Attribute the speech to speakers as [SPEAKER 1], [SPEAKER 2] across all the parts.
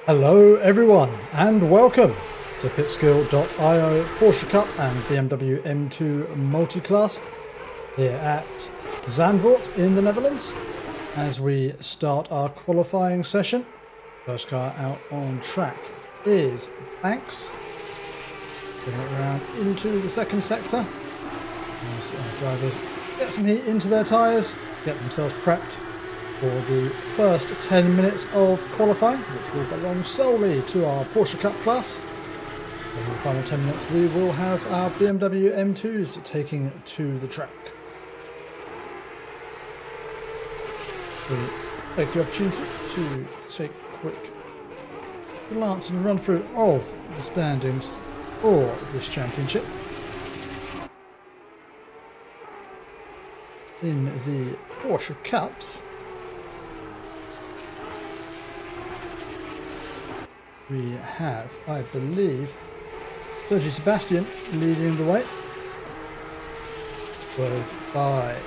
[SPEAKER 1] Hello everyone and welcome to Pitskill.io Porsche Cup and BMW M2 Multiclass here at Zandvoort in the Netherlands as we start our qualifying session. First car out on track is Banks. Bring it around into the second sector as our drivers get some heat into their tyres, get themselves prepped for the first 10 minutes of qualifying, which will belong solely to our Porsche Cup class. In the final 10 minutes we will have our BMW M2s taking to the track. We take the opportunity to take a quick glance and run through of the standings for this championship. In the Porsche Cups, we have, I believe, Sergi Sebastian leading the way, followed by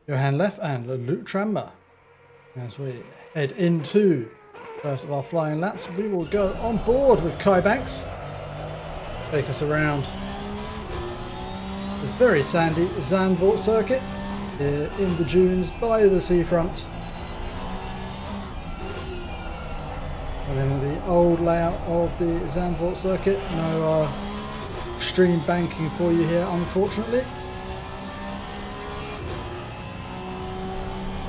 [SPEAKER 1] Johan Leff and Luke Tranmer. As we head into the first of our flying laps, we will go on board with Kai Banks, take us around this very sandy Zandvoort circuit here in the dunes by the seafront. In the old layout of the Zandvoort circuit, no extreme banking for you here, unfortunately.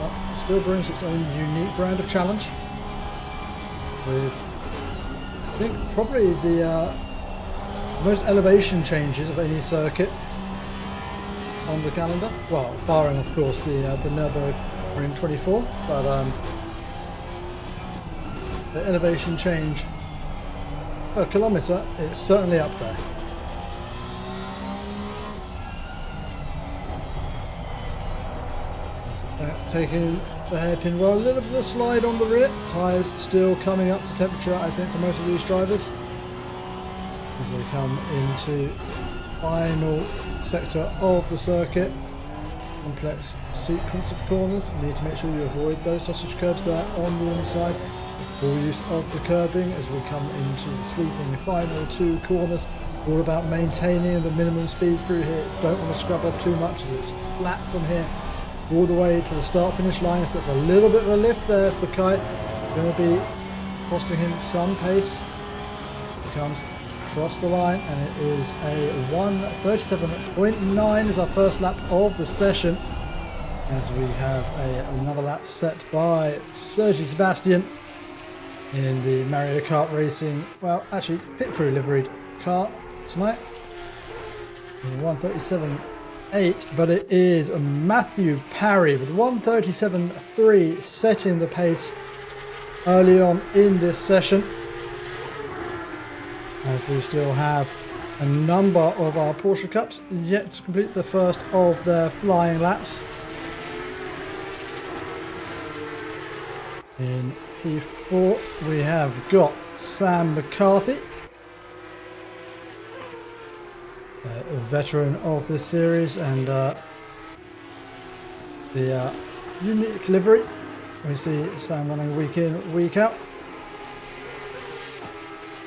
[SPEAKER 1] But still brings its own unique brand of challenge. With, I think, probably the most elevation changes of any circuit on the calendar. Well, barring of course the Nürburgring 24, but the elevation change per kilometre, it's certainly up there. That's taking the hairpin well, a little bit of a slide on the rear. Tyres still coming up to temperature, I think, for most of these drivers. As they come into final sector of the circuit. Complex sequence of corners. Need to make sure you avoid those sausage curbs there on the inside. Full use of the curbing as we come into the sweeping final two corners. All about maintaining the minimum speed through here. Don't want to scrub off too much as it's flat from here all the way to the start finish line. So that's a little bit of a lift there for Kai. Going to be costing him some pace. He comes across the line and it is a 1:37.9 is our first lap of the session. As we have another lap set by Sergi Sebastian in the Mario Kart Racing, well, actually pit crew liveried car tonight. It's 1:37.8, but it is Matthew Parry with 1:37.3 setting the pace early on in this session. As we still have a number of our Porsche Cups yet to complete the first of their flying laps. In P4 we have got Sam McCarthy, a veteran of this series, and the unique livery. We see Sam running week in, week out.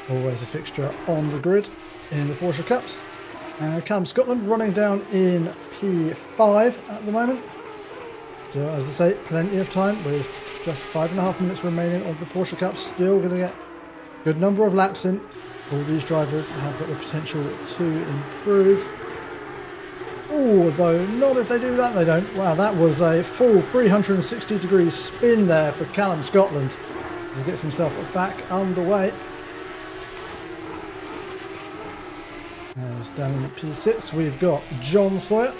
[SPEAKER 1] Always a fixture on the grid in the Porsche Cups. Callum Scotland running down in P5 at the moment. Still, as I say, plenty of time with just 5.5 minutes remaining of the Porsche Cup. Still going to get a good number of laps in. All these drivers have got the potential to improve. Although not if they do that, they don't. Wow, that was a full 360-degree spin there for Callum Scotland. He gets himself back underway. As down in P6 we've got John Sawyer.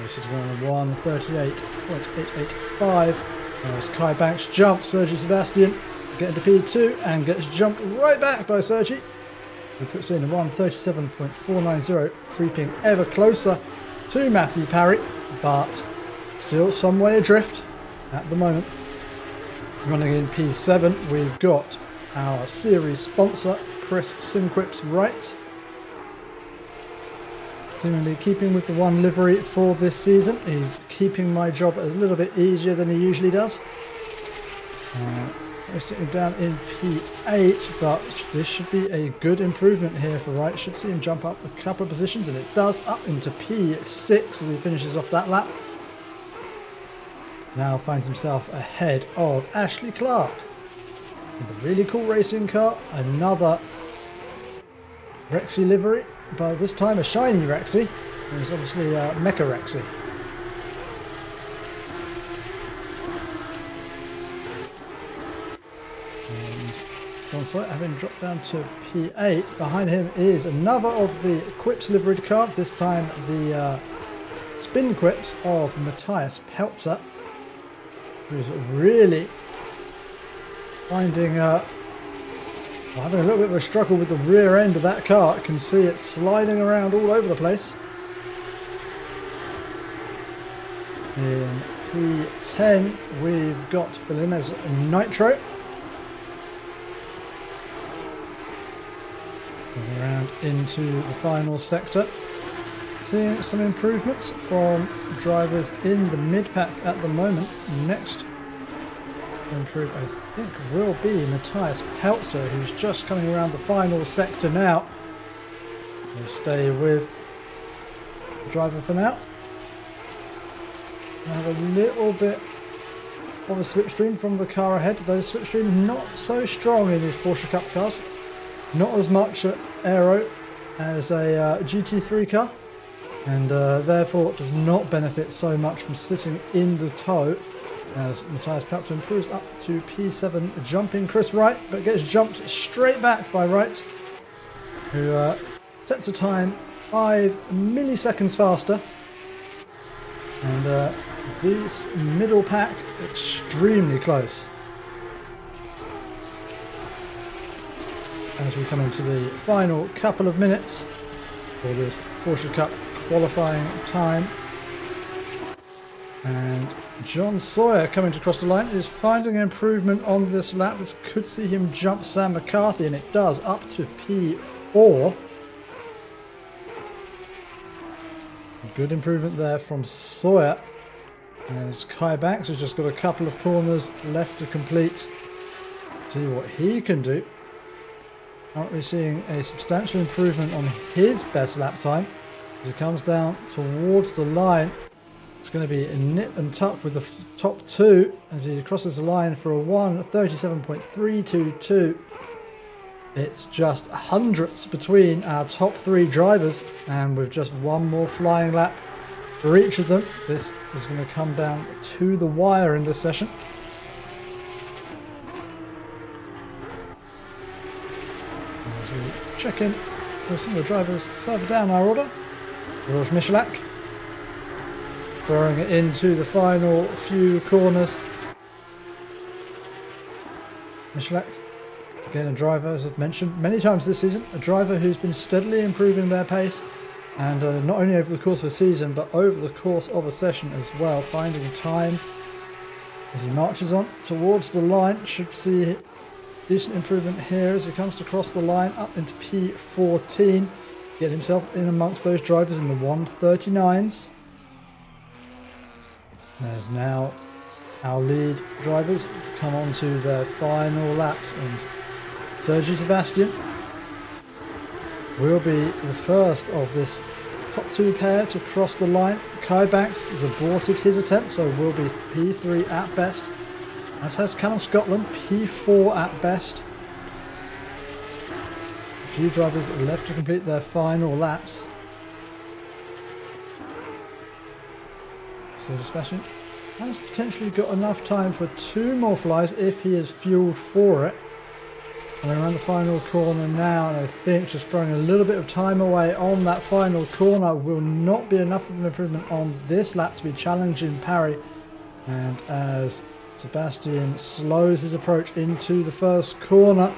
[SPEAKER 1] Sitting on a 1:38.885 as Kai Banks jumps Sergi Sebastian to get into P2 and gets jumped right back by Sergi, who puts in a 1:37.490, creeping ever closer to Matthew Parry, but still some way adrift at the moment. Running in P7 we've got our series sponsor Chris SimQuips Right. Seemingly keeping with the one livery for this season. He's keeping my job a little bit easier than he usually does. We're sitting down in P8, but this should be a good improvement here for Wright. Should see him jump up a couple of positions, and it does, up into P6 as he finishes off that lap. Now finds himself ahead of Ashley Clark with a really cool racing car, another Rexy livery, but this time a shiny Rexy. It's obviously Mecha Rexy. And John Sawyer having dropped down to P8. Behind him is another of the Quips liveried car, this time the Spin Quips of Matthias Peltzer, who's really finding having a little bit of a struggle with the rear end of that car. I can see it sliding around all over the place. In P10 we've got Felina's Nitro. Moving around into the final sector. Seeing some improvements from drivers in the mid-pack at the moment. Next to improve, I think, will be Matthias Peltzer, who's just coming around the final sector now. We'll stay with the driver for now. I have a little bit of a slipstream from the car ahead, though the slipstream not so strong in these Porsche Cup cars. Not as much aero as a GT3 car, and therefore does not benefit so much from sitting in the tow, as Matthias Peltzer improves up to P7, jumping Chris Wright, but gets jumped straight back by Wright, who sets a time 5 milliseconds faster. And this middle pack extremely close. As we come into the final couple of minutes for this Porsche Cup qualifying time. And John Sawyer coming to cross the line is finding an improvement on this lap. This could see him jump Sam McCarthy, and it does, up to P4. Good improvement there from Sawyer. As Kai Banks has just got a couple of corners left to complete. See what he can do. Currently seeing a substantial improvement on his best lap time. As he comes down towards the line, it's going to be a nip and tuck with the top two as he crosses the line for a 1:37.322. It's just hundredths between our top three drivers, and with just one more flying lap for each of them, this is going to come down to the wire in this session. As we check in with some of the drivers further down our order, George Michalak throwing it into the final few corners. Michalak, again a driver, as I've mentioned many times this season, a driver who's been steadily improving their pace, and not only over the course of a season but over the course of a session as well, finding time as he marches on towards the line. Should see decent improvement here as he comes to cross the line up into P14, get himself in amongst those drivers in the 1:39s. There's now our lead drivers come on to their final laps, and Sergi Sebastian will be the first of this top two pair to cross the line. Kai Banks has aborted his attempt, so will be P3 at best, as has Callum Scotland, P4 at best. A few drivers left to complete their final laps. Sergi Sebastian has potentially got enough time for two more flies if he is fueled for it. Coming around the final corner now, and I think just throwing a little bit of time away on that final corner will not be enough of an improvement on this lap to be challenging Parry. And as Sebastian slows his approach into the first corner,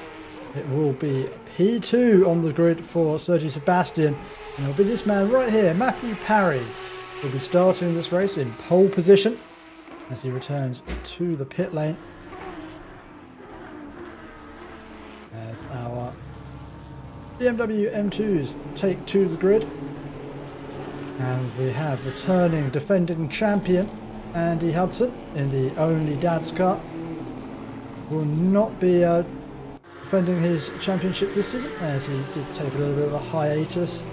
[SPEAKER 1] it will be P2 on the grid for Sergi Sebastian, and it'll be this man right here, Matthew Parry, will be starting this race in pole position as he returns to the pit lane. As our BMW M2s take to the grid, and we have returning defending champion Andy Hudson in the only dad's car. will not be defending his championship this season, as he did take a little bit of a hiatus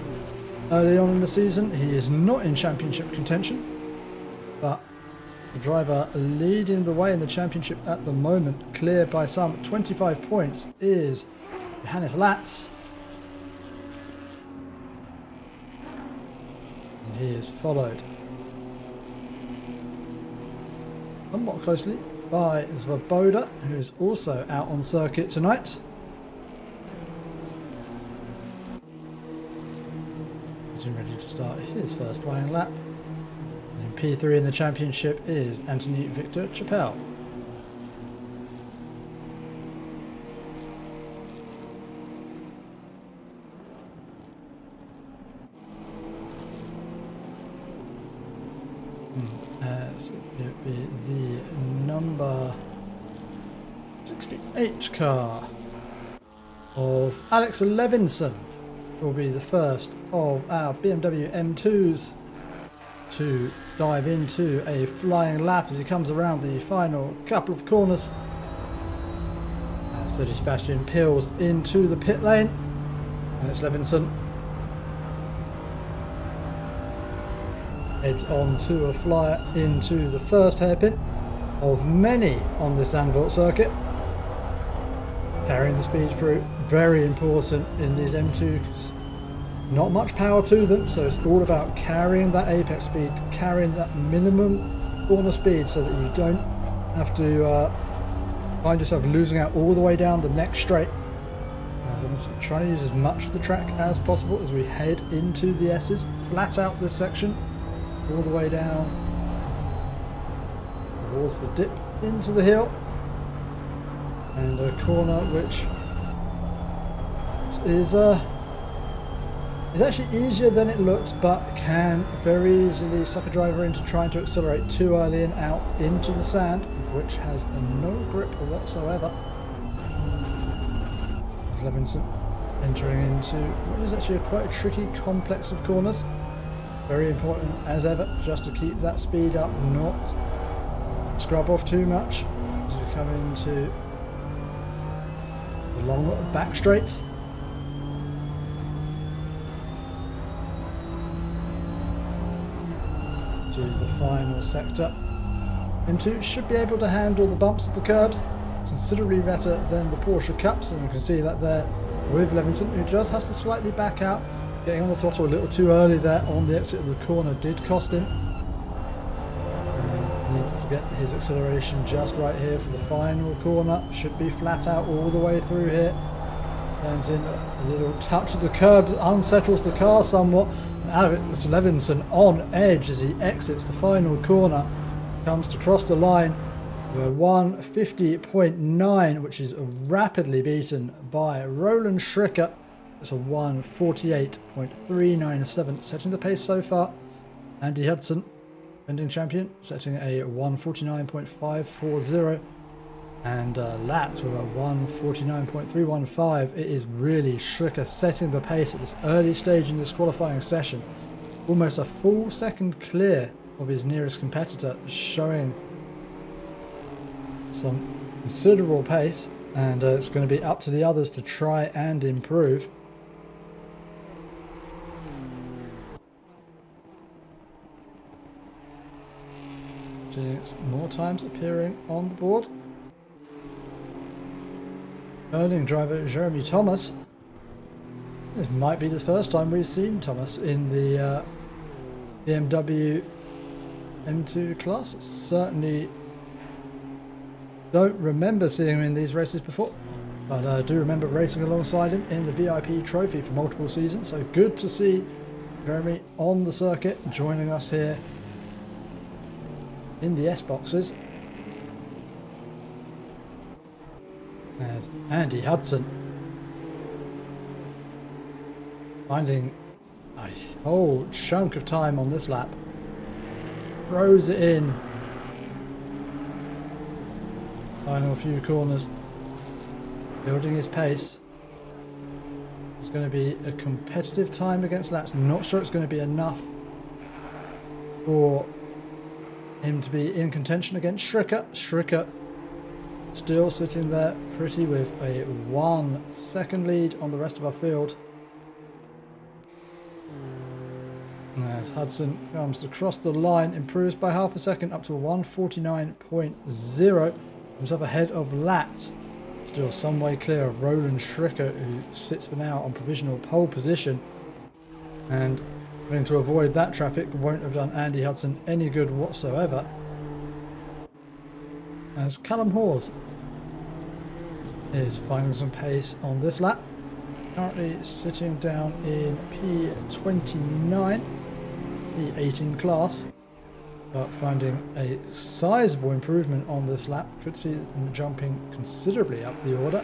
[SPEAKER 1] early on in the season. He is not in championship contention, but the driver leading the way in the championship at the moment, clear by some 25 points, is Johannes Latz. And he is followed somewhat closely by Svoboda, who is also out on circuit tonight. Getting ready to start his first flying lap. And in P3 in the championship is Anthony Victor Chappelle. As it would be the number 68 car of Alex Levinson will be the first of our BMW M2s to dive into a flying lap as he comes around the final couple of corners. Sergio Sebastian peels into the pit lane. Alex Levinson heads on to a flyer into the first hairpin of many on the Zandvoort circuit. Carrying the speed through, very important in these M2s. Not much power to them, so it's all about carrying that apex speed, carrying that minimum corner speed so that you don't have to find yourself losing out all the way down the next straight. So I'm trying to use as much of the track as possible as we head into the S's, flat out this section, all the way down towards the dip into the hill, and a corner which is actually easier than it looks, but can very easily suck a driver into trying to accelerate too early and out into the sand, which has no grip whatsoever. As Levinson entering into what is actually quite a tricky complex of corners. Very important as ever just to keep that speed up, not scrub off too much as you come into the long back straight. To the final sector. M2 should be able to handle the bumps of the curbs considerably better than the Porsche Cups, and you can see that there with Levinson, who just has to slightly back out. Getting on the throttle a little too early there on the exit of the corner did cost him. And needs to get his acceleration just right here for the final corner. Should be flat out all the way through here. Turns in a little touch of the curb, unsettles the car somewhat. And out of it, it's Levinson on edge as he exits the final corner. Comes to cross the line with a 150.9, which is rapidly beaten by Roland Schricker. It's a 148.397, setting the pace so far. Andy Hudson, defending champion, setting a 149.540. And Latz with a 149.315. It is really Schricker setting the pace at this early stage in this qualifying session. Almost a full second clear of his nearest competitor, showing some considerable pace. And it's going to be up to the others to try and improve. More times appearing on the board. Erling driver Jeremy Thomas. This might be the first time we've seen Thomas in the BMW M2 class. Certainly don't remember seeing him in these races before, but I do remember racing alongside him in the VIP trophy for multiple seasons. So good to see Jeremy on the circuit, joining us here in the S boxes. As Andy Hudson finding a whole chunk of time on this lap, throws it in. Final few corners, building his pace. It's going to be a competitive time against Latz. Not sure it's going to be enough for him to be in contention against Schricker. Schricker still sitting there pretty with a 1 second lead on the rest of our field. As Hudson comes across the line, improves by half a second up to 149.0. Himself ahead of Latz. Still some way clear of Roland Schricker, who sits for now on provisional pole position. And having to avoid that traffic won't have done Andy Hudson any good whatsoever. As Callum Hawes is finding some pace on this lap. Currently sitting down in P29. P18 class, but finding a sizable improvement on this lap. Could see them jumping considerably up the order.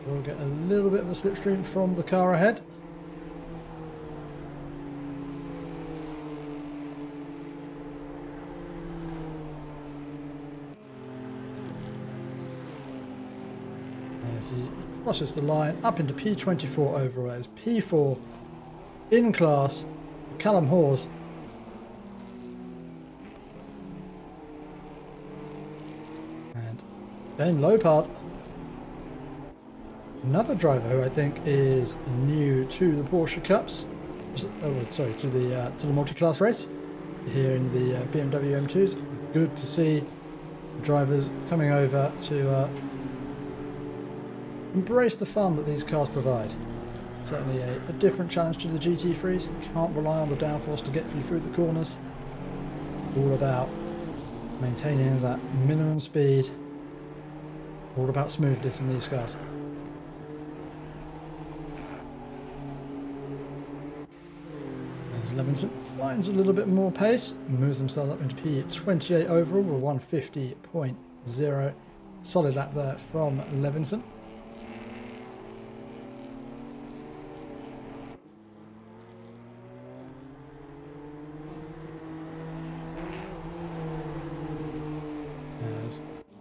[SPEAKER 1] We'll get a little bit of a slipstream from the car ahead. As he crosses the line up into P24 overall, as P4 in class. Callum Hawes. And Ben Lopard, another driver who I think is new to the Porsche Cups, to the multi-class race here in the BMW M2s. Good to see drivers coming over to embrace the fun that these cars provide. Certainly a different challenge to the GT3s. You can't rely on the downforce to get you through the corners. All about maintaining that minimum speed. All about smoothness in these cars. As Levinson finds a little bit more pace, moves themselves up into P28 overall with 150.0. Solid lap there from Levinson.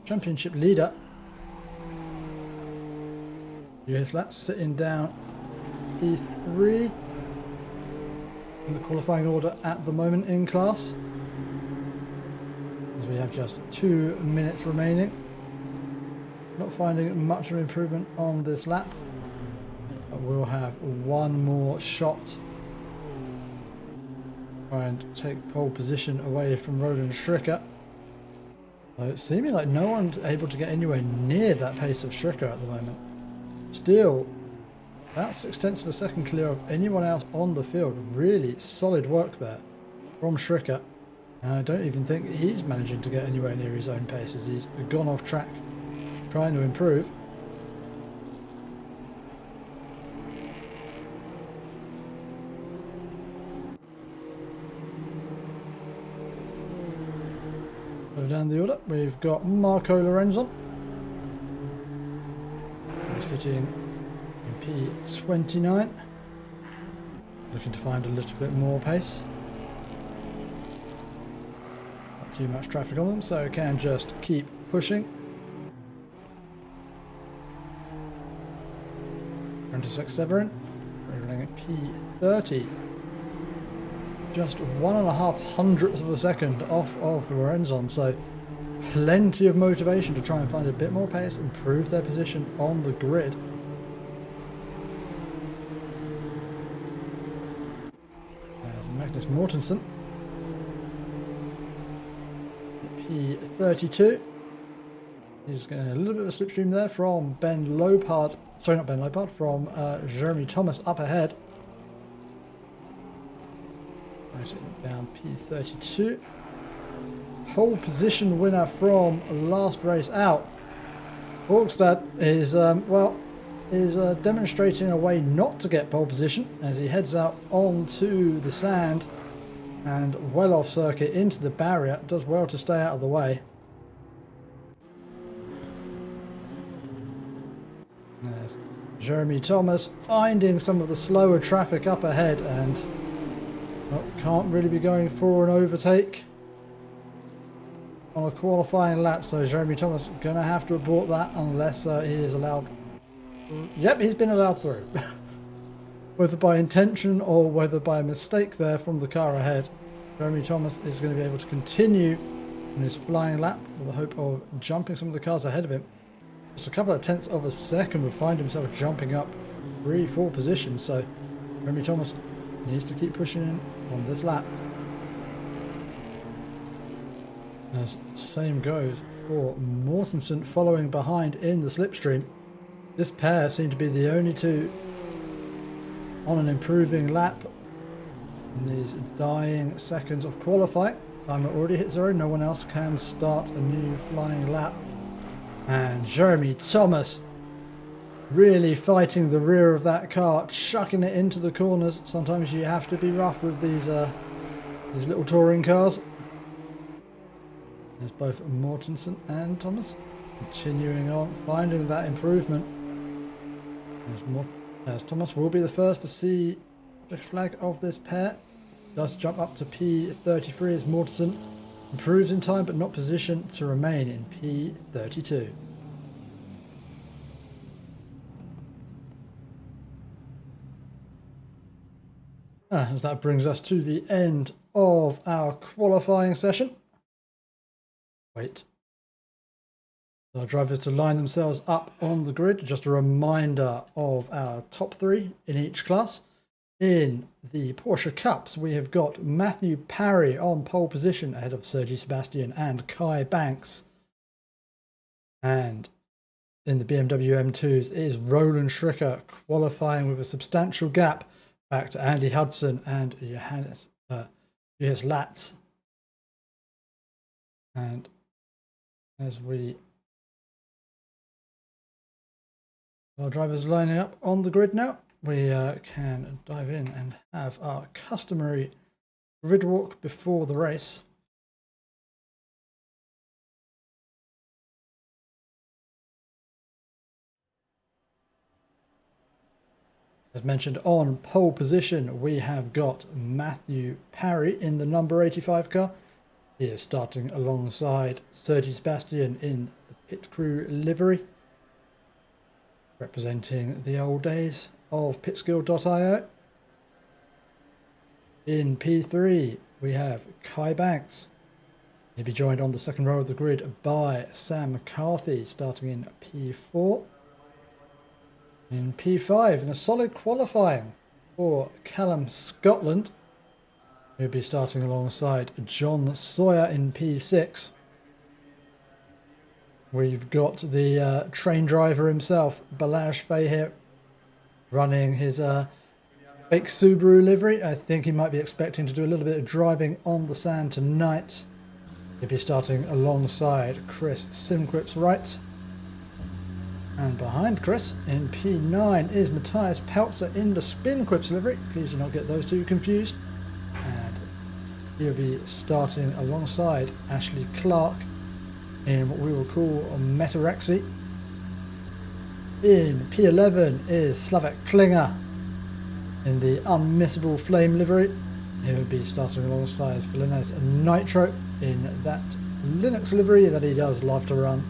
[SPEAKER 1] Championship leader. Yes, that's sitting down P3 in the qualifying order at the moment in class. As we have just 2 minutes remaining. Not finding much of an improvement on this lap. But we'll have one more shot. Try and take pole position away from Roland Schricker. It's seeming like no one's able to get anywhere near that pace of Schricker at the moment. Still, about 6/10 of a second clear of anyone else on the field. Really solid work there from Schricker. And I don't even think he's managing to get anywhere near his own paces. He's gone off track trying to improve. Down the order, we've got Marco Lorenzo. We're sitting in P29. Looking to find a little bit more pace. Not too much traffic on them, so can just keep pushing. 26 Severin. We're running at P30. Just 1.5 hundredths of a second off of Lorenzon, so plenty of motivation to try and find a bit more pace, improve their position on the grid. There's Magnus Mortensen, P32. He's getting a little bit of a slipstream there from Ben Lopard, sorry, not Ben Lopard, from Jeremy Thomas up ahead. Down P32. Pole position winner from last race out. Borgstad is demonstrating a way not to get pole position as he heads out onto the sand and well off circuit into the barrier. Does well to stay out of the way. There's Jeremy Thomas finding some of the slower traffic up ahead and can't really be going for an overtake on a qualifying lap, so Jeremy Thomas going to have to abort that unless he is allowed. Yep, he's been allowed through. Whether by intention or whether by mistake there from the car ahead, Jeremy Thomas is going to be able to continue in his flying lap with the hope of jumping some of the cars ahead of him. Just a couple of tenths of a second would find himself jumping up 3-4 positions, so Jeremy Thomas needs to keep pushing in on this lap. As same goes for Mortensen following behind in the slipstream. This pair seem to be the only two on an improving lap in these dying seconds of qualifying. Timer already hit 0, no one else can start a new flying lap. And Jeremy Thomas really fighting the rear of that car, chucking it into the corners. Sometimes you have to be rough with these little touring cars. There's both Mortensen and Thomas continuing on, finding that improvement. As Thomas will be the first to see the flag of this pair. Does jump up to P33 as Mortensen improves in time but not positioned to remain in P32. As that brings us to the end of our qualifying session. Wait. Our drivers to line themselves up on the grid. Just a reminder of our top 3 in each class. In the Porsche Cups, we have got Matthew Parry on pole position ahead of Sergi Sebastian and Kai Banks. And in the BMW M2s is Roland Schricker qualifying with a substantial gap back to Andy Hudson and Johannes Latz. And as our drivers lining up on the grid now, we can dive in and have our customary grid walk before the race. As mentioned, on pole position we have got Matthew Parry in the number 85 car. He is starting alongside Sergi Sebastian in the pit crew livery, representing the old days of Pitskill.io. In P3 we have Kai Banks. He'll be joined on the second row of the grid by Sam McCarthy, starting in P4. In P5, in a solid qualifying for Callum Scotland, he'll be starting alongside John Sawyer in P6. We've got the train driver himself, Balazs Fahir, running his fake Subaru livery. I think he might be expecting to do a little bit of driving on the sand tonight. He'll be starting alongside Chris SimQuips Wright. And behind Chris in P9 is Matthias Peltzer in the SpinQuips livery. Please do not get those two confused. And he'll be starting alongside Ashley Clark in what we will call Metarexy. In P11 is Slavek Klinger in the unmissable Flame livery. He will be starting alongside Felinez Nitro in that Linux livery that he does love to run.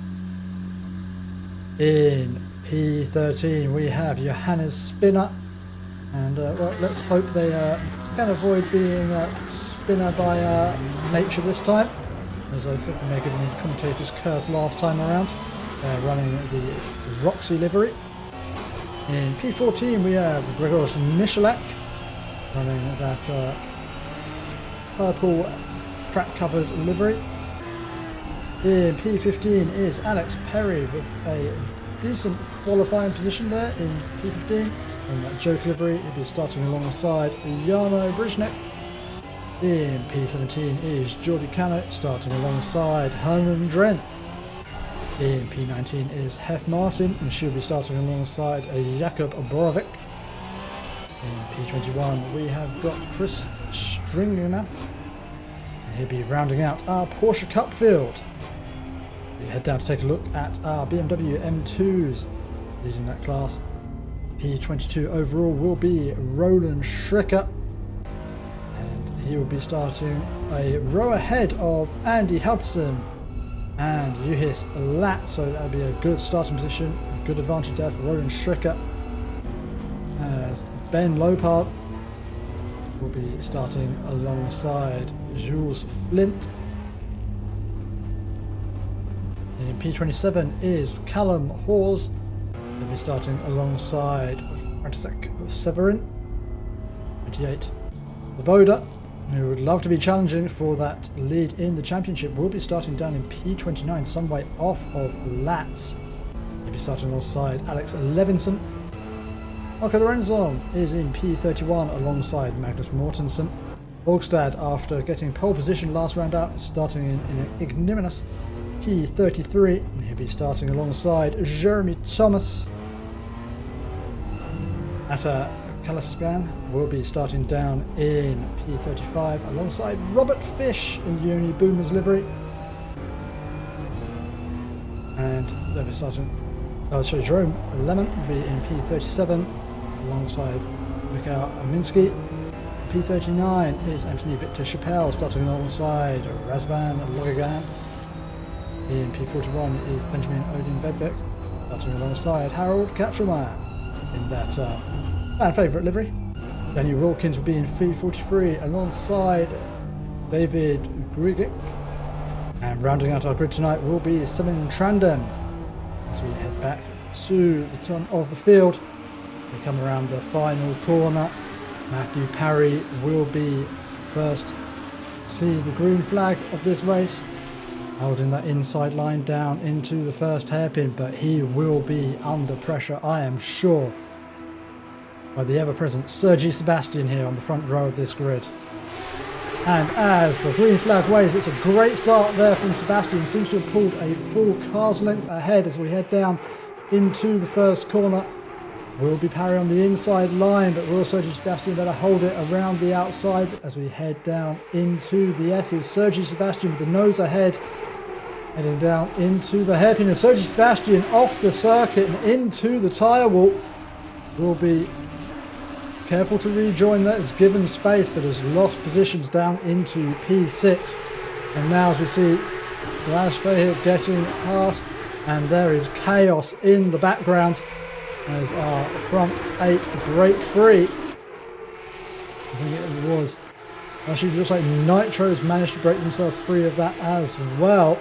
[SPEAKER 1] In P13 we have Johannes Spinner, and well, let's hope they can avoid being Spinner by nature this time, as I think we may give them the commentator's curse last time around. They're running the Roxy livery. In P14 we have Grzegorz Michalak running that purple track covered livery. In P15 is Alex Perry with a decent qualifying position there in P15. In that joke livery, he'll be starting alongside Jarno Briznek. In P17 is Jordi Cano starting alongside Herman Drenth. In P19 is Hef Martin, and she'll be starting alongside Jakub Borovic. In P21 we have got Chris Stringer, and he'll be rounding out our Porsche Cup field. We head down to take a look at our BMW M2s leading that class. P22 overall will be Roland Schricker, and he will be starting a row ahead of Andy Hudson and Juhis Lat, so that'll be a good starting position, a good advantage there for Roland Schricker, as Ben Lopard will be starting alongside Jules Flint. In P27 is Callum Hawes. He'll be starting alongside František Severin. 28. Svoboda, who would love to be challenging for that lead in the championship, will be starting down in P29, some way off of Latz. He'll be starting alongside Alex Levinson. Marco Lorenzon is in P31 alongside Magnus Mortensen. Borgstad, after getting pole position last round out, starting in an ignominious P33, and he'll be starting alongside Jeremy Thomas. Atta Kalasgan will be starting down in P35 alongside Robert Fish in the Uni Boomers livery. And they'll be starting, Jerome Lemon will be in P37 alongside Mikhail Aminsky. P39 is Anthony Victor Chappelle starting alongside Razvan Logagan. In P41 is Benjamin Odin Vedvik starting alongside Harold Katzelmeyer in that fan favourite livery. Daniel Wilkins will be in P43 alongside David Grigic. And rounding out our grid tonight will be Semin Trandon as we head back to the turn of the field. We come around the final corner. Matthew Parry will be first to see the green flag of this race, holding that inside line down into the first hairpin, but he will be under pressure, I am sure, by the ever-present Sergi Sebastian here on the front row of this grid. And as the green flag waves, it's a great start there from Sebastian. Seems to have pulled a full car's length ahead as we head down into the first corner. Will be Parry on the inside line, but will Sergi Sebastian better hold it around the outside as we head down into the S's. Sergi Sebastian with the nose ahead, heading down into the hairpin, and Sergi Sebastian off the circuit and into the tyre wall. Will be careful to rejoin that, has given space but has lost positions down into P6. And now as we see Splash here getting past, and there is chaos in the background as our front 8 break free. I think it was actually, looks like Nitro's managed to break themselves free of that as well.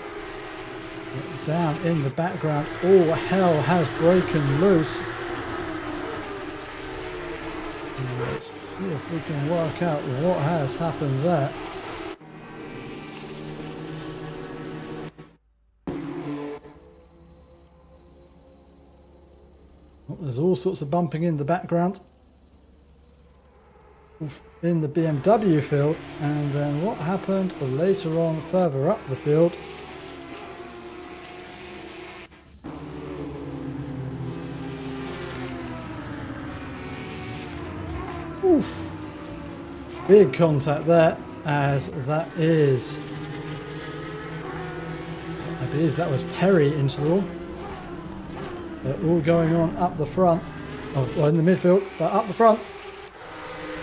[SPEAKER 1] But down in the background, all hell has broken loose. And let's see if we can work out what has happened there. There's all sorts of bumping in the background in the BMW field, and then what happened later on further up the field. Oof. Big contact there, as that is, I believe that was Perry into the wall. They're all going on up the front, well, in the midfield, but up the front.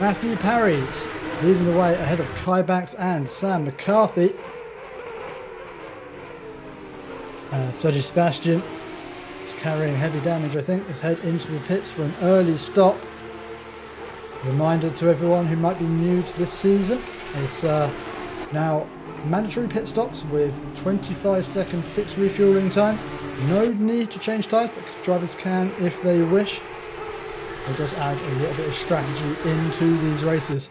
[SPEAKER 1] Matthew Parry's leading the way ahead of Kai Banks and Sam McCarthy. Sergi Sebastian is carrying heavy damage, I think, is head into the pits for an early stop. Reminder to everyone who might be new to this season, it's now mandatory pit stops with 25-second fixed refueling time. No need to change tyres, but drivers can if they wish. It does add a little bit of strategy into these races.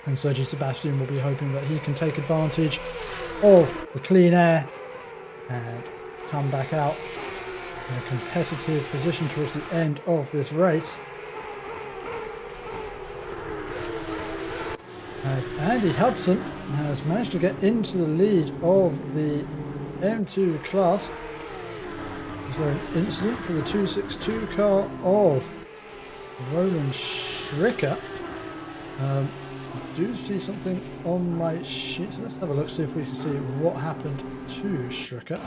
[SPEAKER 1] And Sergi Sebastian will be hoping that he can take advantage of the clean air and come back out in a competitive position towards the end of this race. As Andy Hudson has managed to get into the lead of the M2 class. Is there an incident for the 262 car of Roland Schricker? I do see something on my sheet, so let's have a look, see if we can see what happened to Schricker.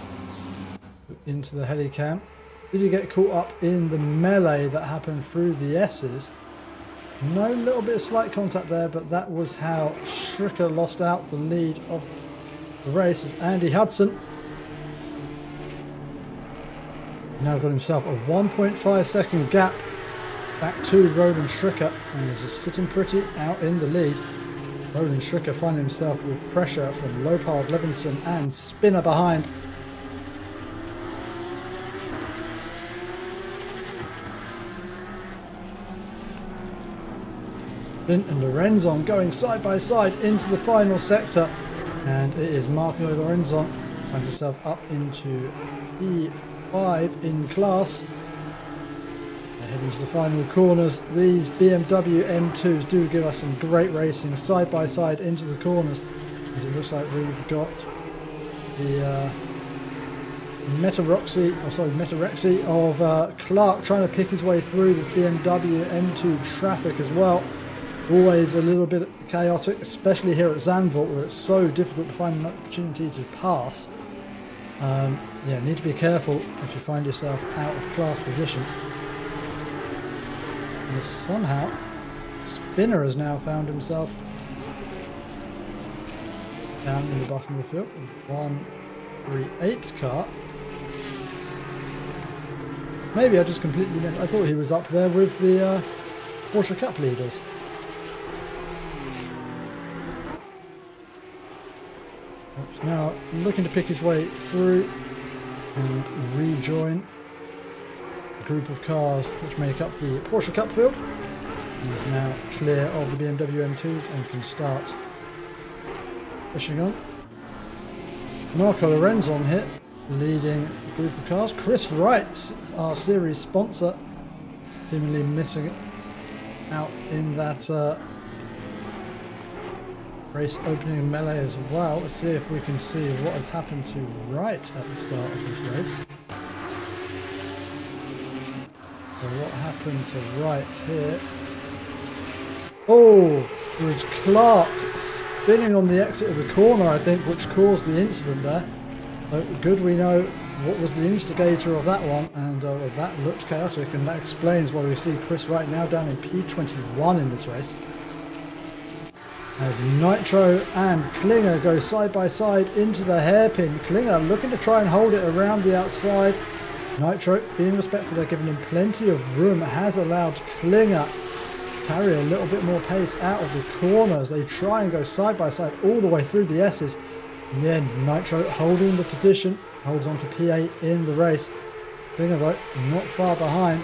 [SPEAKER 1] Into the helicam. Did he get caught up in the melee that happened through the S's? No, little bit of slight contact there, but that was how Schricker lost out the lead of the race, as Andy Hudson now got himself a 1.5 second gap back to Roland Schricker, and is sitting pretty out in the lead. Roland Schricker finding himself with pressure from Lopard, Levinson and Spinner behind. Flint and Lorenzon going side by side into the final sector, and it is Marco Lorenzon finds himself up into P5 in class. They head into the final corners. These BMW M2s do give us some great racing side by side into the corners, as it looks like we've got the Metarexy of Clark trying to pick his way through this BMW M2 traffic as well. Always a little bit chaotic, especially here at Zandvoort, where it's so difficult to find an opportunity to pass. Yeah, need to be careful if you find yourself out of class position. And somehow, Spinner has now found himself down in the bottom of the field. 138 car. Maybe I just completely missed. I thought he was up there with the Porsche Cup leaders. Now looking to pick his way through and rejoin the group of cars which make up the Porsche Cup field. He is now clear of the BMW M2s and can start pushing on. Marco Lorenzon here leading the group of cars. Chris Wright, our series sponsor, seemingly missing out in that race opening melee as well. Let's see if we can see what has happened to Wright at the start of this race. So what happened to Wright here? Oh, it was Clark spinning on the exit of the corner, I think, which caused the incident there. So good we know what was the instigator of that one, and well, that looked chaotic, and that explains why we see Chris Wright now down in P21 in this race. As Nitro and Klinger go side by side into the hairpin. Klinger looking to try and hold it around the outside. Nitro, being respectful, they're giving him plenty of room, has allowed Klinger carry a little bit more pace out of the corners. They try and go side by side all the way through the S's. In the end, Nitro holding the position, holds on to P8 in the race. Klinger though, not far behind,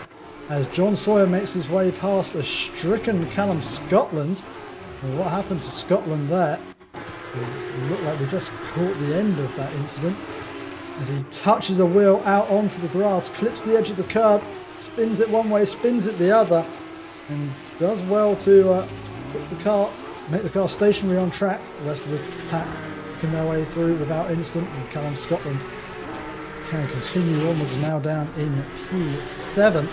[SPEAKER 1] as John Sawyer makes his way past a stricken Callum Scotland. Well, what happened to Scotland there? It looked like we just caught the end of that incident, as he touches a wheel out onto the grass, clips the edge of the curb, spins it one way, spins it the other, and does well to put the car, make the car stationary on track. The rest of the pack making their way through without incident, and Callum Scotland can continue onwards now down in P7.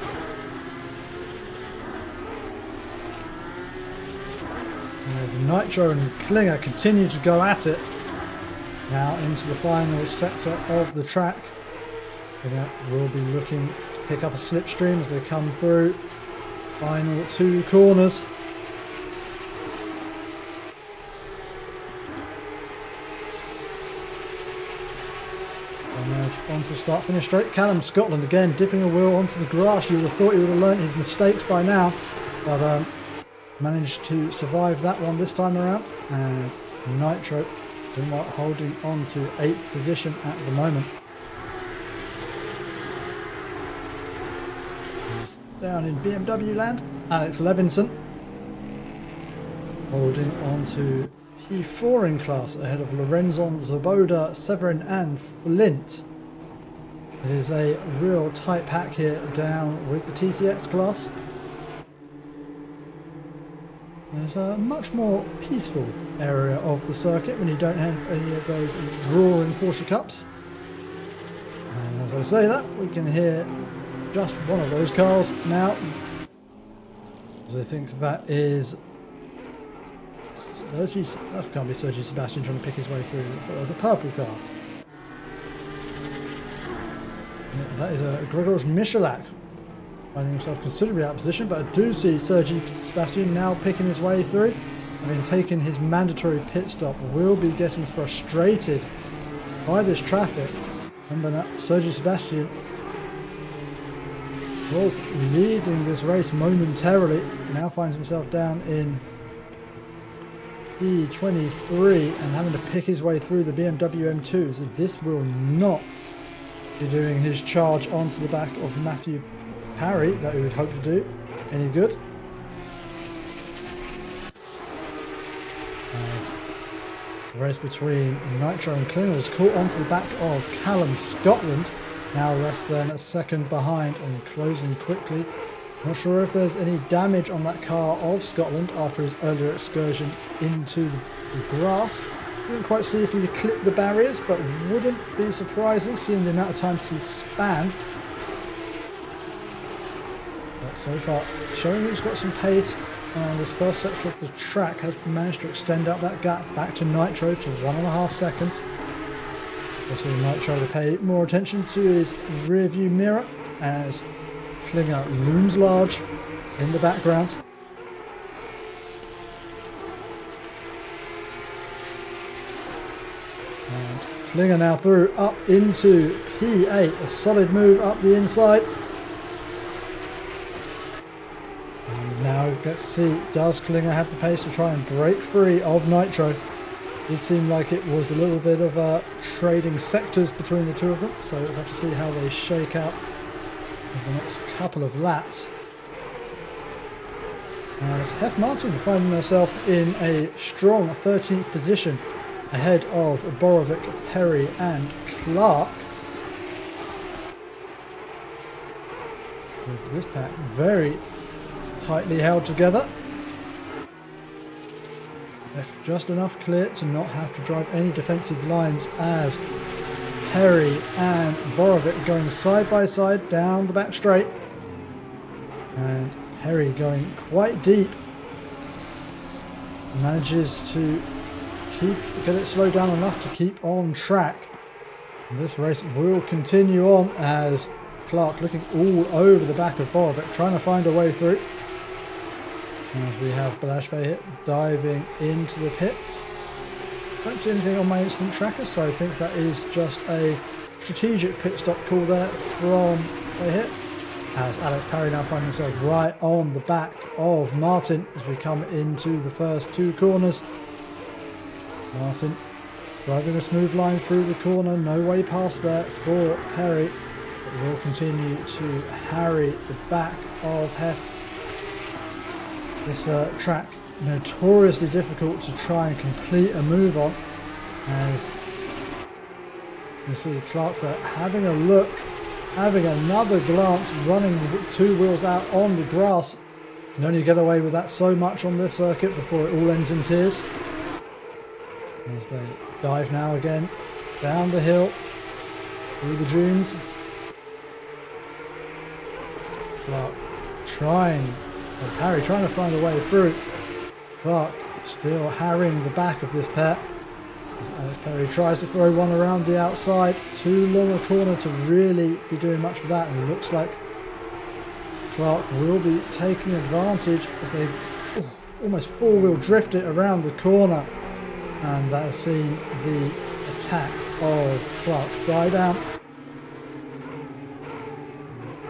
[SPEAKER 1] As Nitro and Klinger continue to go at it now into the final sector of the track. Klinger will be looking to pick up a slipstream as they come through. Final two corners. Emerge onto start finish straight. Callum Scotland again dipping a wheel onto the grass. You would have thought he would have learnt his mistakes by now, but managed to survive that one this time around. And Nitro holding on to 8th position at the moment. He's down in BMW land, Alex Levinson holding on to P4 in class ahead of Lorenzon, Zaboda, Severin and Flint. It is a real tight pack here down with the TCX class. There's a much more peaceful area of the circuit when you don't have any of those roaring Porsche Cups. And as I say that, we can hear just one of those cars now. As I think that is Sergi, that can't be Sergi Sebastian trying to pick his way through. So there's a purple car. Yeah, that is a Grzegorz Michalak, finding himself considerably out of position, but I do see Sergi Sebastian now picking his way through, having taken his mandatory pit stop. Will be getting frustrated by this traffic. Remember that Sergi Sebastian was leading this race momentarily, now finds himself down in P23 and having to pick his way through the BMW M2. So this will not be doing his charge onto the back of Matthew Parry that we would hope to do any good. As the race between Nitro and Klinger was caught onto the back of Callum Scotland, now less than a second behind and closing quickly. Not sure if there's any damage on that car of Scotland after his earlier excursion into the grass. Didn't quite see if he clipped the barriers, but wouldn't be surprising seeing the amount of times he span. But so far, showing he's got some pace on this first sector of the track, has managed to extend out that gap back to Nitro to 1.5 seconds. We'll see Nitro to pay more attention to his rear view mirror as Klinger looms large in the background. And Klinger now through up into P8, a solid move up the inside. And now let's see, does Klinger have the pace to try and break free of Nitro? It seemed like it was a little bit of trading sectors between the two of them, so we'll have to see how they shake out over the next couple of laps. As Hef Martin finding herself in a strong 13th position ahead of Borovic, Perry and Clark. With this pack very tightly held together. Left just enough clear to not have to drive any defensive lines as Perry and Borovic going side by side down the back straight. And Perry going quite deep. Manages to get it slowed down enough to keep on track. And this race will continue on as Clark looking all over the back of Borovic, trying to find a way through. As we have Balashve diving into the pits. Don't see anything on my instant tracker, so I think that is just a strategic pit stop call there from the hit. As Alex Perry now finds himself right on the back of Martin as we come into the first two corners. Martin driving a smooth line through the corner, no way past there for Perry, but will continue to harry the back of Hef. This track notoriously difficult to try and complete a move on, as you see Clark there having a look, having another glance, running two wheels out on the grass. Can only get away with that so much on this circuit before it all ends in tears. As they dive now again down the hill through the dunes. Clark Perry trying to find a way through. Clark still harrying the back of this pair as Alex Perry tries to throw one around the outside. Too long a corner to really be doing much of that, and it looks like Clark will be taking advantage as they almost four-wheel drift it around the corner, and that has seen the attack of Clark die down.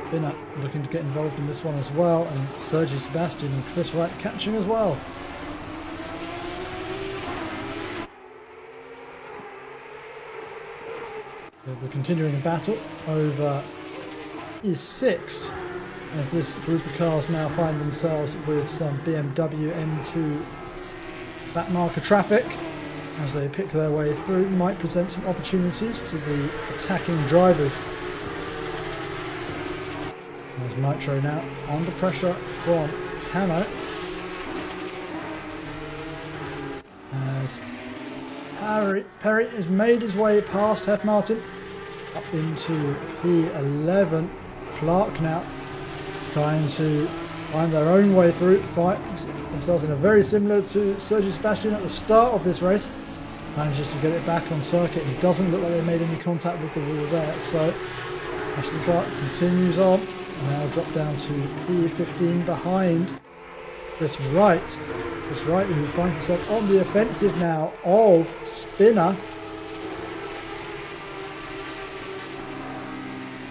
[SPEAKER 1] Spinner looking to get involved in this one as well, and Sergi Sebastian and Chris Wright catching as well. The continuing battle over E6 as this group of cars now find themselves with some BMW M2 back marker traffic as they pick their way through. Might present some opportunities to the attacking drivers. There's Nitro now under pressure from Cano as Perry has made his way past Hef Martin up into P11. Clark now trying to find their own way through, find themselves in a very similar to Sergi Sebastian at the start of this race. Manages to get it back on circuit and doesn't look like they made any contact with the wall there. So Ashley Clark continues on, now drop down to P15 behind Chris Wright. Chris Wright, who finds himself on the offensive now of Spinner.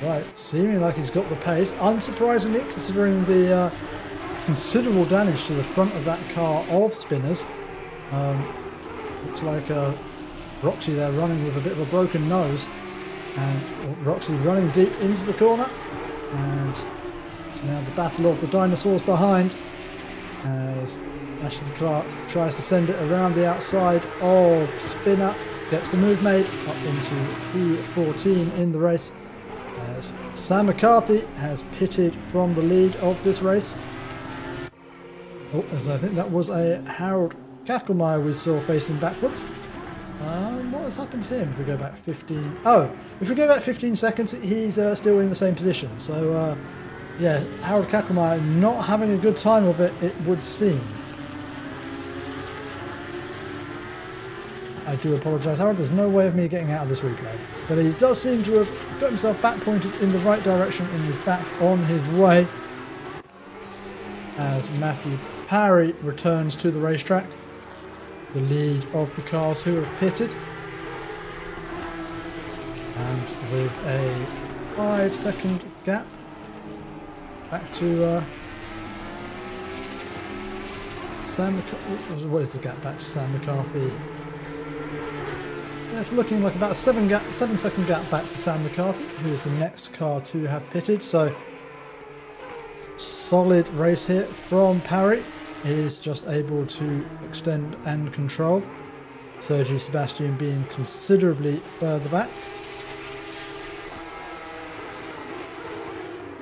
[SPEAKER 1] Right, seeming like he's got the pace, unsurprisingly considering the considerable damage to the front of that car of Spinner's. Looks like Roxy there running with a bit of a broken nose, and Roxy running deep into the corner, and it's now the battle of the dinosaurs behind as Ashley Clark tries to send it around the outside of Spinner, gets the move made up into P14 in the race. As Sam McCarthy has pitted from the lead of this race. Oh, as I think that was a Harold Kackelmeyer we saw facing backwards. What has happened to him if we go back 15? Oh, if we go back 15 seconds, he's still in the same position. So, yeah, Harold Kackelmeyer not having a good time of it, it would seem. I do apologise, Harold. There's no way of me getting out of this replay. But he does seem to have got himself back pointed in the right direction and is back on his way. As Matthew Parry returns to the racetrack. The lead of the cars who have pitted. And with a 5-second gap. Back to Sam McCarthy. What is the gap back to Sam McCarthy? It's looking like about a 7-second gap back to Sam McCarthy, who is the next car to have pitted. So, solid race here from Parry. He is just able to extend and control. Sergio Sebastian being considerably further back.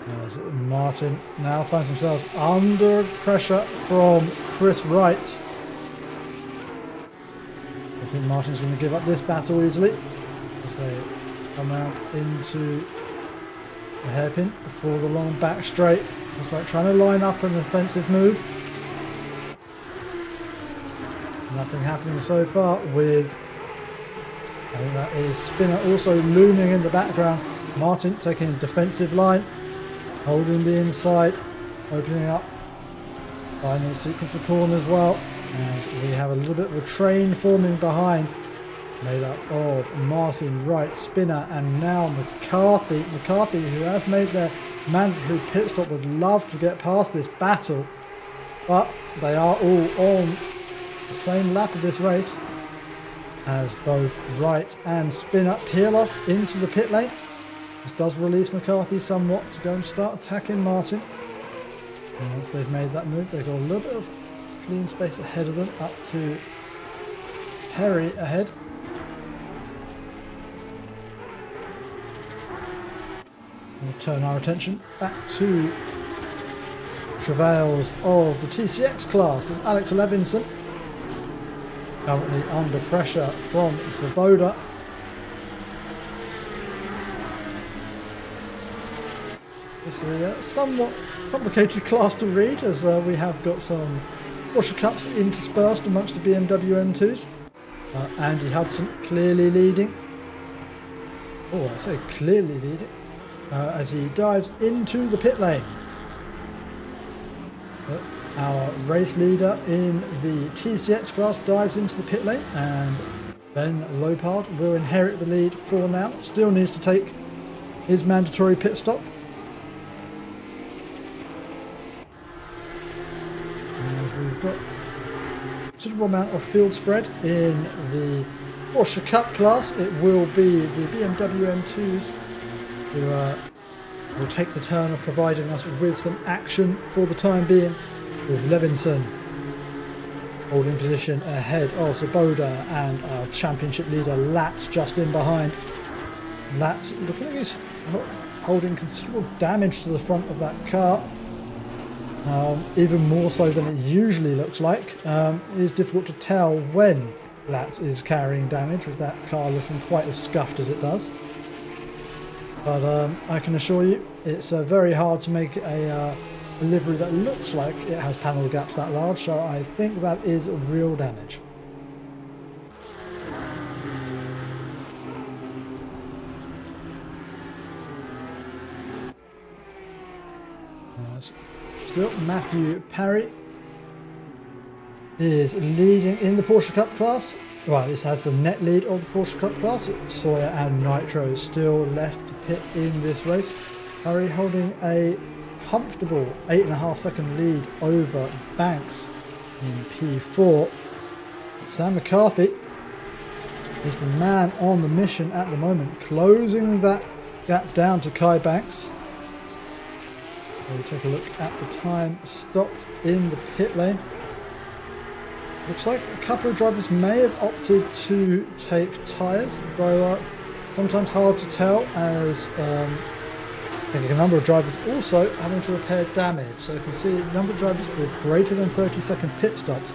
[SPEAKER 1] As Martin now finds themselves under pressure from Chris Wright. I think Martin's going to give up this battle easily as they come out into the hairpin before the long back straight. It's like trying to line up an offensive move. Nothing happening so far with, I think that is Spinner also looming in the background. Martin taking a defensive line, holding the inside, opening up, final sequence of corners well. And we have a little bit of a train forming behind, made up of Martin, Wright, Spinner, and now McCarthy. McCarthy, who has made their mandatory pit stop, would love to get past this battle, but they are all on the same lap of this race as both Wright and Spinner peel off into the pit lane. This does release McCarthy somewhat to go and start attacking Martin. And once they've made that move, they've got a little bit of clean space ahead of them, up to Perry ahead. We'll turn our attention back to travails of the TCX class. There's Alex Levinson, currently under pressure from Svoboda. It's a somewhat complicated class to read, as we have got some Porsche Cups interspersed amongst the BMW M2s. Andy Hudson clearly leading. Oh, I say clearly leading. As he dives into the pit lane. Our race leader in the TCX class dives into the pit lane, and Ben Lopard will inherit the lead for now. Still needs to take his mandatory pit stop. We've got a considerable amount of field spread in the Porsche Cup class. It will be the BMW M2s who will take the turn of providing us with some action for the time being, with Levinson holding position ahead of Svoboda and our championship leader Latz just in behind. Latz looking like he's holding considerable damage to the front of that car. Even more so than it usually looks like. It is difficult to tell when Latz is carrying damage, with that car looking quite as scuffed as it does. But I can assure you, it's very hard to make a livery that looks like it has panel gaps that large, so I think that is real damage. Still, Matthew Parry is leading in the Porsche Cup class. Right, this has the net lead of the Porsche Cup class. Sawyer and Nitro still left to pit in this race. Parry holding a comfortable 8.5 second lead over Banks in P4. Sam McCarthy is the man on the mission at the moment, closing that gap down to Kai Banks. We'll take a look at the time stopped in the pit lane. Looks like a couple of drivers may have opted to take tyres, though sometimes hard to tell, as I think a number of drivers also having to repair damage. So you can see a number of drivers with greater than 30-second pit stops.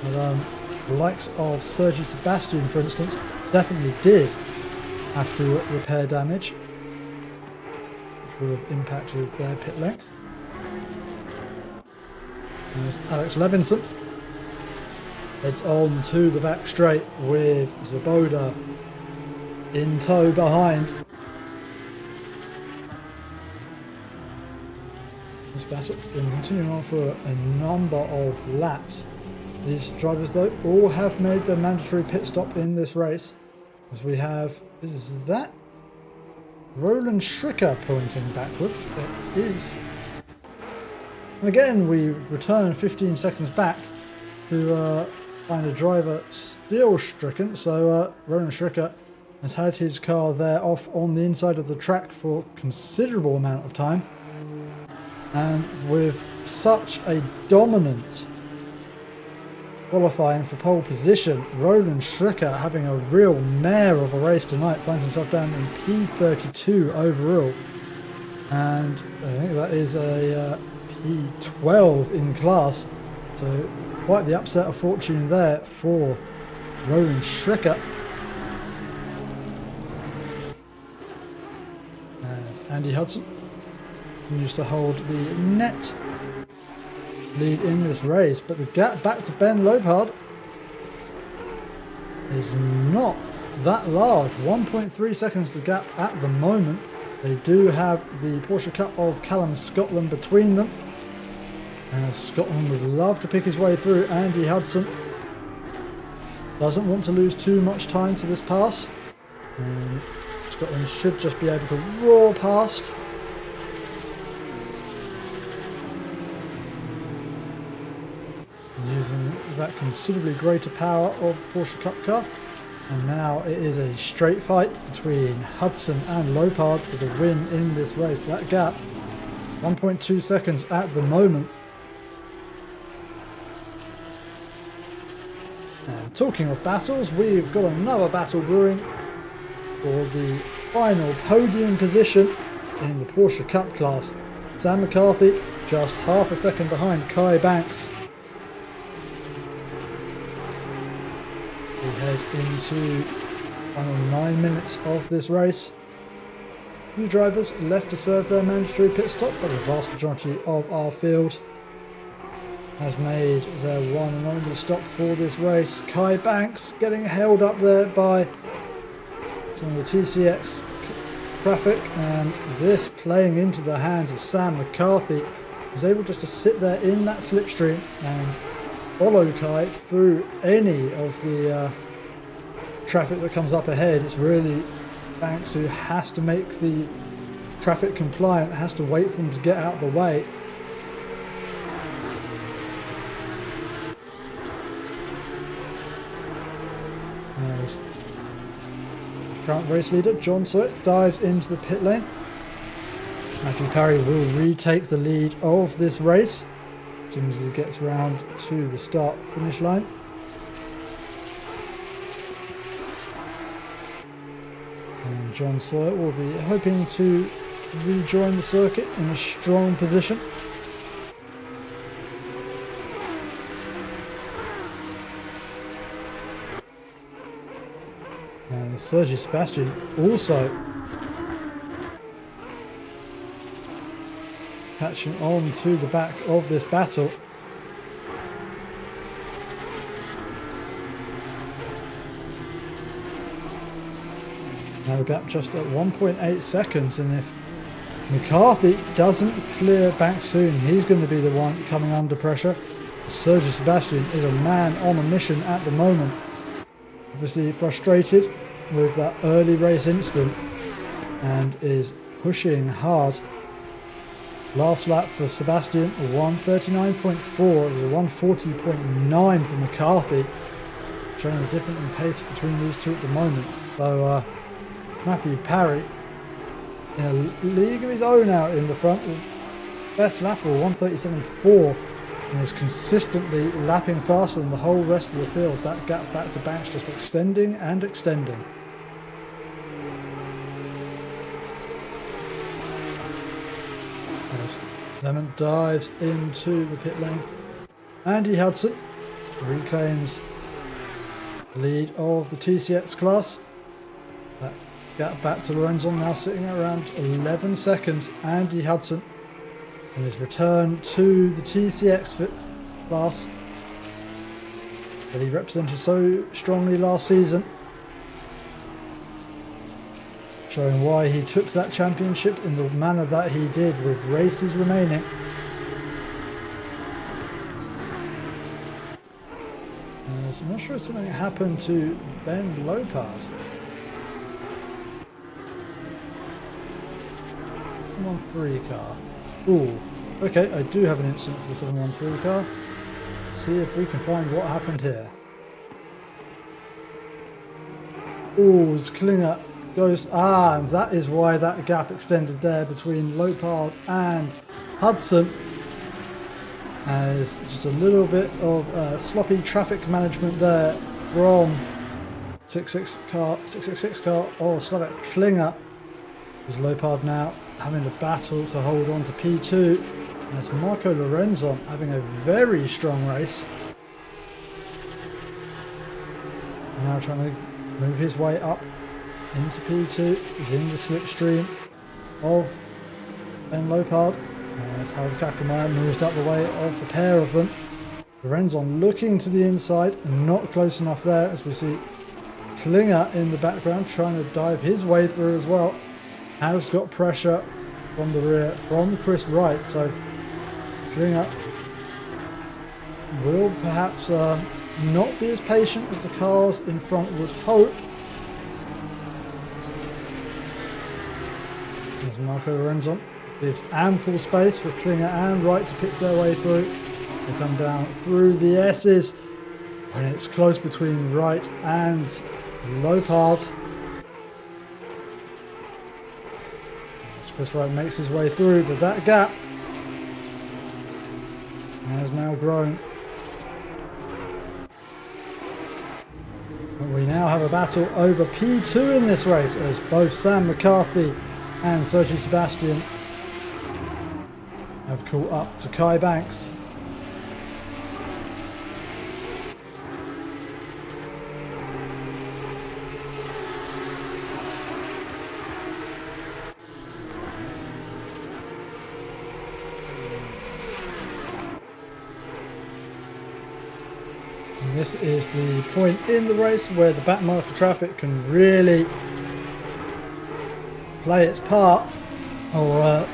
[SPEAKER 1] And the likes of Sergi Sebastian, for instance, definitely did have to repair damage, which would have impacted their pit length. There's Alex Levinson. Heads on to the back straight with Zaboda in tow behind. This battle's been continuing on for a number of laps. These drivers, though, all have made their mandatory pit stop in this race. As we have, is that Roland Schricker pointing backwards? It is. And again, we return 15 seconds back to find a driver still stricken. So Roland Schricker has had his car there off on the inside of the track for a considerable amount of time. And with such a dominant qualifying for pole position, Roland Schricker having a real mare of a race tonight, finds himself down in P32 overall. And I think that is a P12 in class. So quite the upset of fortune there for Roland Schricker. As Andy Hudson continues to hold the net lead in this race, but the gap back to Ben Lopard is not that large. 1.3 seconds the gap at the moment. They do have the Porsche Cup of Callum Scotland between them. Scotland would love to pick his way through. Andy Hudson doesn't want to lose too much time to this pass, and Scotland should just be able to roar past. Using that considerably greater power of the Porsche Cup car. And now it is a straight fight between Hudson and Lopard for the win in this race. That gap, 1.2 seconds at the moment. And talking of battles, we've got another battle brewing for the final podium position in the Porsche Cup class. Sam McCarthy just half a second behind Kai Banks. We head into the final 9 minutes of this race. Few drivers left to serve their mandatory pit stop, but the vast majority of our field has made their one and only stop for this race. Kai Banks getting held up there by some of the TCX traffic, and this playing into the hands of Sam McCarthy, who's able just to sit there in that slipstream and follow Kai through any of the traffic that comes up ahead. It's really Banks who has to make the traffic compliant, has to wait for them to get out of the way. As the current race leader, John Sawyer, dives into the pit lane. Matthew Parry will retake the lead of this race as soon as he gets round to the start-finish line. And John Sawyer will be hoping to rejoin the circuit in a strong position. And Sergi Sebastian also catching on to the back of this battle. Now the gap just at 1.8 seconds, and if McCarthy doesn't clear back soon, he's going to be the one coming under pressure. Sergi Sebastian is a man on a mission at the moment. Obviously frustrated with that early race incident and is pushing hard. Last lap for Sebastian, a 1:39.4, it was a 1:40.9 for McCarthy, showing the difference in pace between these two at the moment. So Matthew Parry in a league of his own out in the front. Best lap of 1:37.4 and is consistently lapping faster than the whole rest of the field. That gap back to Banks just extending and extending. As Lemon dives into the pit lane, Andy Hudson reclaims the lead of the TCX class. That gap back to Lorenzo now sitting at around 11 seconds. Andy Hudson and his return to the TCX class that he represented so strongly last season, showing why he took that championship in the manner that he did with races remaining. So I'm not sure if something happened to Ben Lopard. 713 car. Ooh, okay, I do have an incident for the 713 car. Let's see if we can find what happened here. Ooh, as Klinger goes, and that is why that gap extended there between Lopard and Hudson. As just a little bit of sloppy traffic management there from 666 car or Slavek Klinger. As Lopard now having a battle to hold on to P2, as Marco Lorenzo having a very strong race. Now trying to move his way up into P2. He's in the slipstream of Ben Lopard. As Harold Kakemeyer moves out the way of the pair of them. Lorenzo looking to the inside and not close enough there, as we see Klinger in the background trying to dive his way through as well. Has got pressure from the rear from Chris Wright, so Klinger will perhaps not be as patient as the cars in front would hope. As Marco Lorenzo gives ample space for Klinger and Wright to pick their way through. They come down through the S's when it's close between Wright and Lopard. As Chris Wright makes his way through, but that gap has now grown. And we now have a battle over P2 in this race, as both Sam McCarthy and Sergi Sebastian have caught up to Kai Banks. And this is the point in the race where the back marker traffic can really play its part, or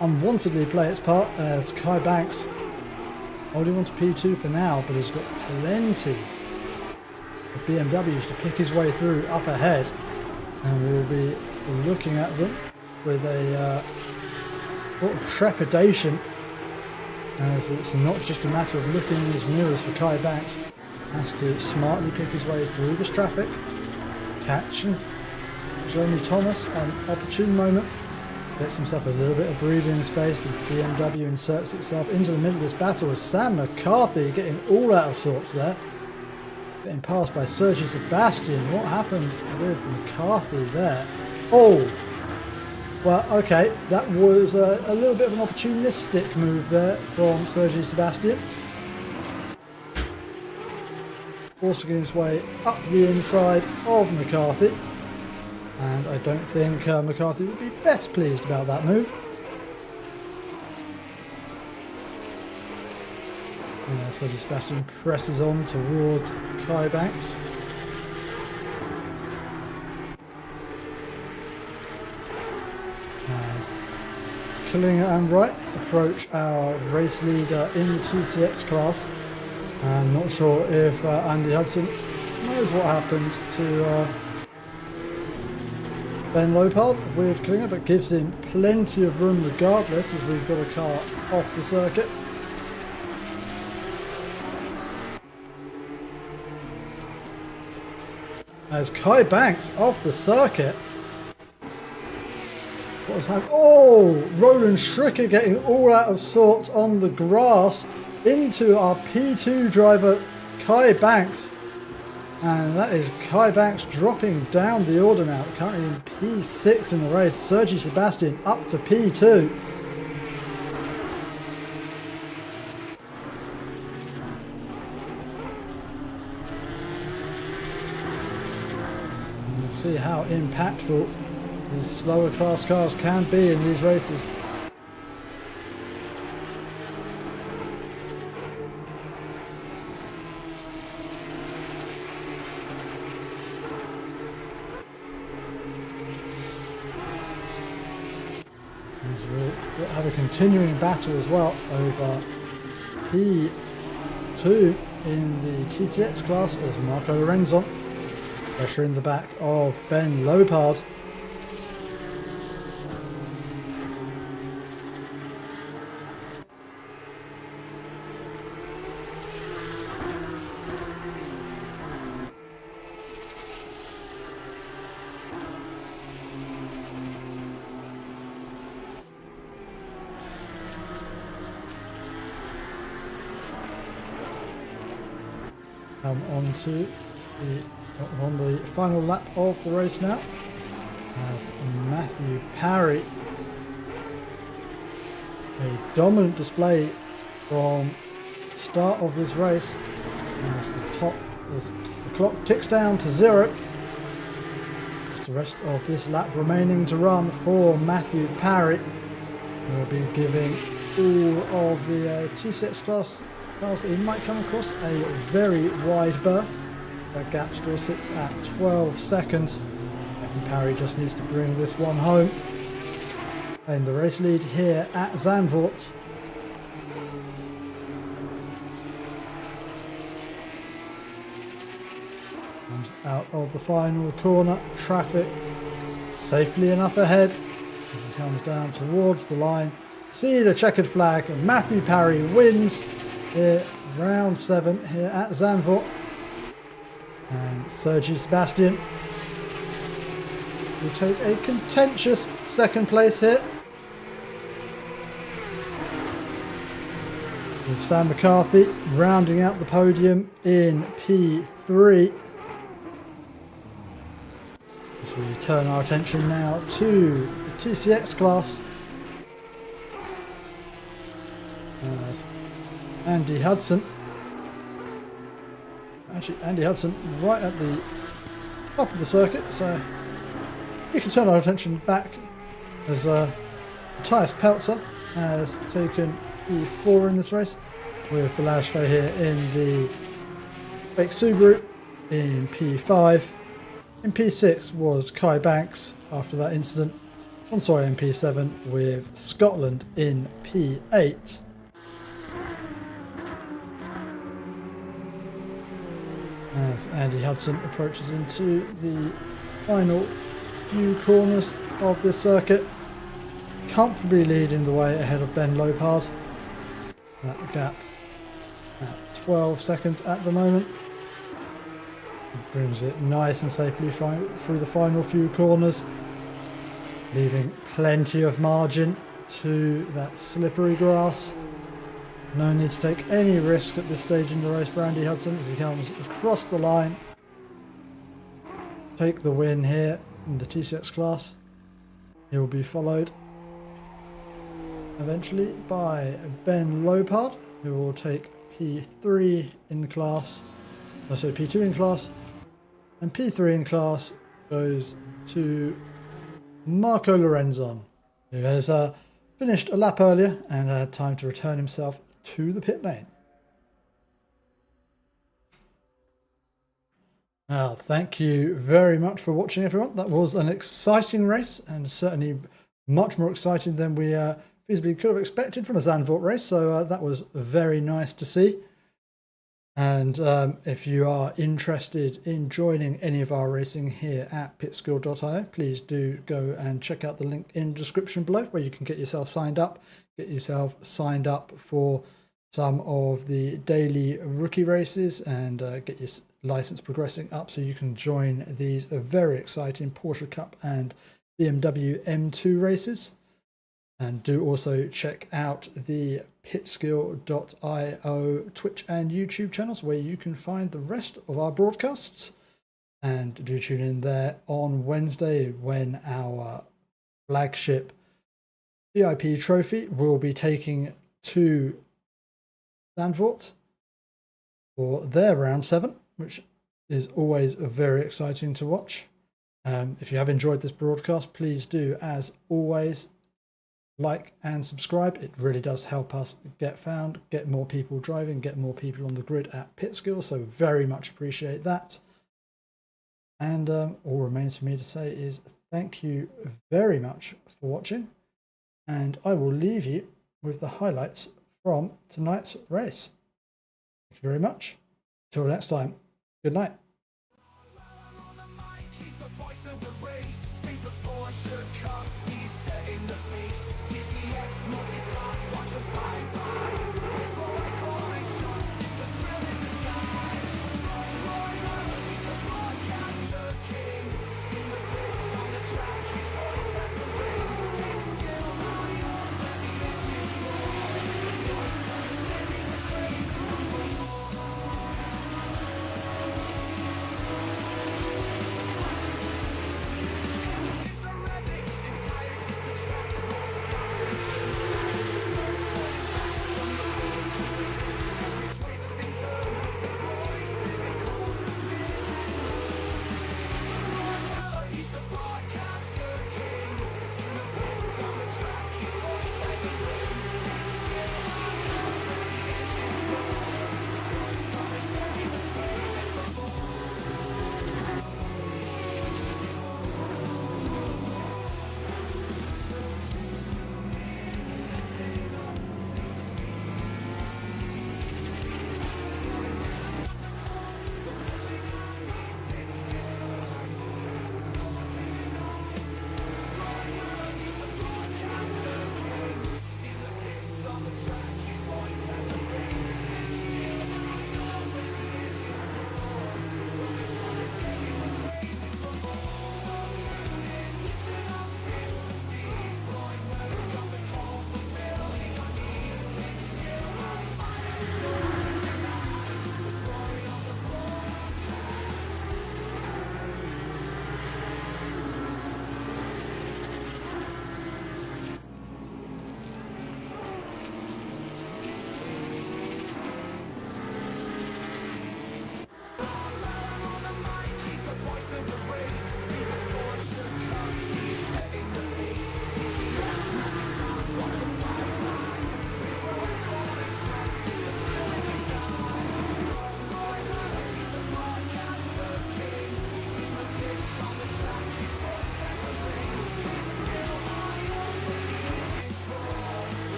[SPEAKER 1] unwantedly play its part, as Kai Banks holding on to P2 for now, but has got plenty of BMWs to pick his way through up ahead, and we'll be looking at them with a sort of trepidation, as it's not just a matter of looking in his mirrors for Kai Banks. Has to smartly pick his way through this traffic, catching Jeremy Thomas an opportune moment. Gets himself a little bit of breathing space as the BMW inserts itself into the middle of this battle, with Sam McCarthy getting all out of sorts there. Getting passed by Sergi Sebastian. What happened with McCarthy there? Oh! Well, okay, that was a little bit of an opportunistic move there from Sergi Sebastian. Forcing his way up the inside of McCarthy. And I don't think McCarthy would be best pleased about that move. Sergi Sebastian presses on towards Kai Banks. As Klinger and Wright approach our race leader in the TCX class. I'm not sure if Andy Hudson knows what happened to Ben Lopard with Klinger, but gives him plenty of room regardless, as we've got a car off the circuit. As Kai Banks off the circuit. What was happening? Oh, Roland Schricker getting all out of sorts on the grass into our P2 driver, Kai Banks. And that is Kai Banks dropping down the order now, currently in P6 in the race. Sergi Sebastian up to P2. And you'll see how impactful these slower class cars can be in these races. We'll have a continuing battle as well over P2 in the TCX class as Marco Lorenzo pressure in the back of Ben Lopard. On the final lap of the race now, as Matthew Parry, a dominant display from the start of this race as the clock ticks down to 0. Just the rest of this lap remaining to run for Matthew Parry. We'll be giving all of the TCX class cars that he might come across a very wide berth. That gap still sits at 12 seconds. Matthew Parry just needs to bring this one home. And the race lead here at Zandvoort. Comes out of the final corner. Traffic safely enough ahead as he comes down towards the line. See the checkered flag, and Matthew Parry wins here, round 7 here at Zandvoort. And Sergi Sebastian will take a contentious second place here, with Sam McCarthy rounding out the podium in P3. As we turn our attention now to the TCX class, as Andy Hudson right at the top of the circuit, so we can turn our attention back as Matthias Peltzer has taken P4 in this race, with Balazs here in the fake Subaru in P5. In P6 was Kai Banks after that incident. Montoya in P7 with Scotland in P8. As Andy Hudson approaches into the final few corners of this circuit, comfortably leading the way ahead of Ben Lopard. That gap at 12 seconds at the moment. It brings it nice and safely through the final few corners, leaving plenty of margin to that slippery grass. No need to take any risk at this stage in the race for Andy Hudson as he comes across the line. Take the win here in the TCX class. He will be followed eventually by Ben Lopard, who will take P3 in the class. Also P2 in class. And P3 in class goes to Marco Lorenzo, who has finished a lap earlier and had time to return himself to the pit lane. Now, thank you very much for watching, everyone. That was an exciting race, and certainly much more exciting than we feasibly could have expected from a Zandvoort race. So that was very nice to see. And if you are interested in joining any of our racing here at pitskill.io, please do go and check out the link in the description below, where you can get yourself signed up for some of the daily rookie races and get your license progressing up so you can join these very exciting Porsche Cup and BMW M2 races. And do also check out the pitskill.io Twitch and YouTube channels where you can find the rest of our broadcasts. And do tune in there on Wednesday when our flagship VIP trophy will be taking to Zandvoort for their round 7, which is always very exciting to watch. If you have enjoyed this broadcast, please do, as always, like and subscribe. It really does help us get found, get more people driving, get more people on the grid at Pitskill, so very much appreciate that. And all remains for me to say is thank you very much for watching, and I will leave you with the highlights from tonight's race. Thank you very much. Till next time, good night.